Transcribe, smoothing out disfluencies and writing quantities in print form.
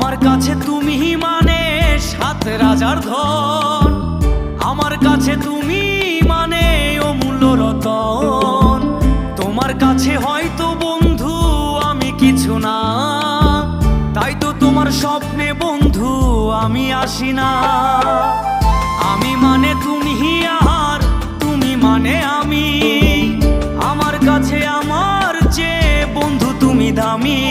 আমার কাছে তুমি মানে 7 রাজার ধন, আমার কাছে তুমি মানে অমূল্য রতন। তোমার কাছে হয়তো বন্ধু আমি কিছু না, তাই তো তোমার স্বপ্নে বন্ধু আমি আসি না। আমি মানে তুমি আর তুমি মানে আমি, আমার কাছে আমার চেয়ে বন্ধু তুমি দামি।